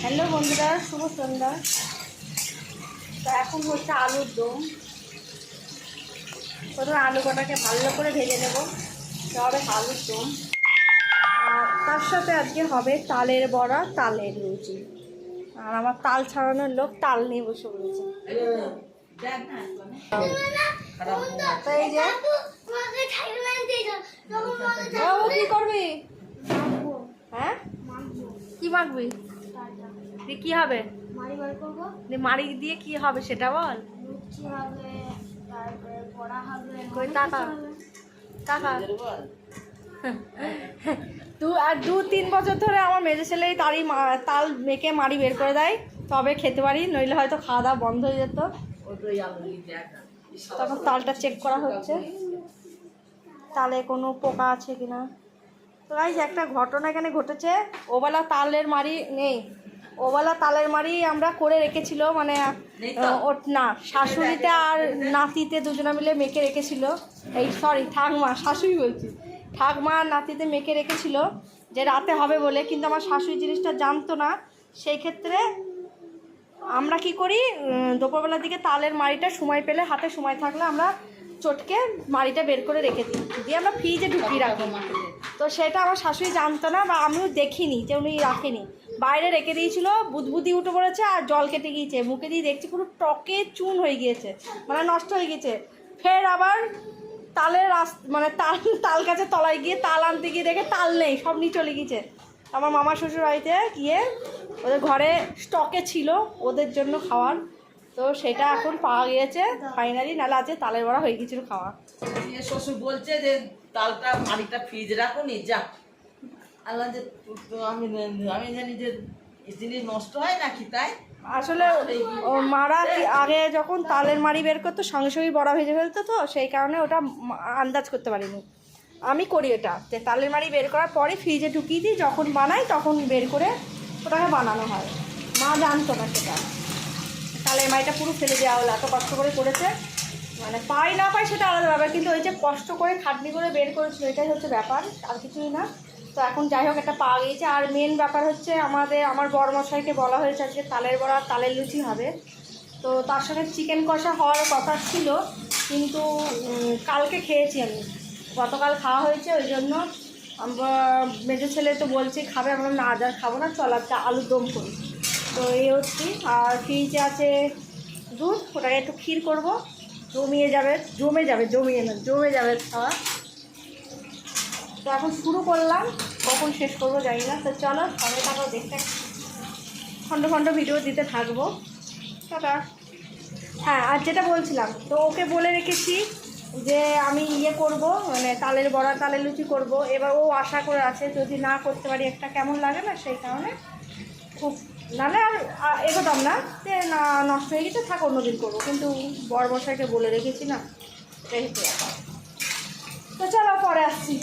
Hello বন্ধুরা, শুভ সন্ধ্যা। তো এখন হচ্ছে আলুর দম। প্রথমে আলু কটাকে ভালো করে ভেজে নেব, হবে আলুর দম। আর তার সাথে আজকে হবে তালের বড়া, তালের লুচি। আর আমার তাল ছাড়ানোর লোক তাল নিয়ে বসে পড়েছে। তো এই যে কি করবি? হ্যাঁ, কি মাখবি? কি হবে? মাড়ি দিয়ে কি হবে সেটা বল। কই টাকা টাকা আর 2-3 বছর ধরে আমার মেজে ছেলে তাল মেখে মাড়ি বের করে দেয়, তবে খেতে পারি, নইলে হয়তো খাওয়া দাওয়া বন্ধ হয়ে যেত। তখন তালটা চেক করা হচ্ছে, তালে কোনো পোকা আছে কিনা। তো গাইস, একটা ঘটনা এখানে ঘটেছে। ওবেলা তালের মাড়ি নেই, ওবেলা তালের মাড়ি আমরা করে রেখেছিল, মানে না, শাশুড়িতে আর নাতিতে দুজনে মিলে মেখে রেখেছিল। এই সরি, ঠাকমা, শাশুড়ি বলছি, ঠাকমা আর নাতিতে মেখে রেখেছিল যে রাতে হবে বলে, কিন্তু আমার শাশুড়ি জিনিসটা জানতো না। সেই ক্ষেত্রে আমরা কি করি, দুপুরবেলার দিকে তালের মাড়িটা সময় পেলে, হাতে সময় থাকলে আমরা চটকে মাড়িটা বের করে রেখে দিই, দিয়ে আমরা ফ্রিজে ঢুকিয়ে রাখি। তো সেটা আমার শাশুড়ি জানতো না, বা আমিও দেখিনি যে উনি রাখেনি, বাইরে রেখে দিয়েছিল। বুদবুদি উঠে পড়েছে আর জল কেটে গিয়েছে, মুখে দিয়ে দেখছি পুরো টকে চুন হয়ে গিয়েছে, মানে নষ্ট হয়ে গিয়েছে। ফের আবার তালের মানে তাল গাছের তলায় গিয়ে তাল আনতে গিয়ে দেখে তাল নেই, সব নিয়ে চলে গিয়েছে। আমার মামা শ্বশুর বাড়িতে গিয়ে ওদের ঘরে স্টকে ছিল ওদের জন্য খাওয়ার, তো সেটা এখন পাওয়া গিয়েছে ফাইনালি। নাহলে আছে তালের বড়া হয়ে গিয়েছিল খাওয়া। শ্বশুর বলছে যে তালটা মাড়িটা ফ্রিজে রাখো নি, যা আল্লাহ, যে আমি জানি যে জিনিস নষ্ট হয় নাকি, তাই আসলে মারা আগে যখন তালের মাড়ি বের করতো সঙ্গে সঙ্গে বড়া ভেজে ফেলতো, তো সেই কারণে ওটা আন্দাজ করতে পারিনি। আমি করি এটা, যে তালের মাড়ি বের করার পরে ফ্রিজে ঢুকিয়ে দিই, যখন বানাই তখন বের করে ওটাকে বানানো হয়। মা জানতো না সেটা, তালের মাড়িটা পুরো ফেলে দেওয়া হলো, এত কষ্ট করে করেছে। মানে পাই না পাই সেটা আলাদা ব্যাপার, কিন্তু ওই যে কষ্ট করে খাটনি করে বের করেছিল, এটাই হচ্ছে ব্যাপার, আর কিছুই না। তো এখন যাই হোক, একটা পাওয়া গিয়েছে। আর মেন ব্যাপার হচ্ছে আমার বড়মশাইকে বলা হয়েছে আজকে তালের বড়া, তালের লুচি হবে। তো তার সঙ্গে চিকেন কষা হওয়ার কথা ছিল, কিন্তু কালকে খেয়েছি আমি, গতকাল খাওয়া হয়েছে, ওই জন্য আমরা মেজো ছেলে তো বলছি খাবে, আমরা না আজ আর খাবো না, চল একটা আলুর দম করি। তো এই হচ্ছে। আর ফ্রিজে আছে দুধ, ওটাকে একটু ক্ষীর করবো, জমে যাবে খাওয়া। তো এখন শুরু করলাম, কখন শেষ করবো জানি না। তো চলো সবাই থাকো, দেখতে খণ্ড খণ্ড ভিডিও দিতে থাকবো। টাটা। হ্যাঁ, আর যেটা বলছিলাম, তো ওকে বলে রেখেছি যে আমি করব, মানে তালের বড়া, তালের লুচি করব। এবার ও আশা করে আছে, যদি না করতে পারি একটা কেমন লাগে না, সেই কারণে খুব, নাহলে আর এগোতাম না, যে না নষ্ট হয়ে গেছে, থাক অন্যদিন করবো, কিন্তু বড় বসাইকে বলে রেখেছি না, এটাই হচ্ছে ব্যাপার। তো চলো পরে আসছি।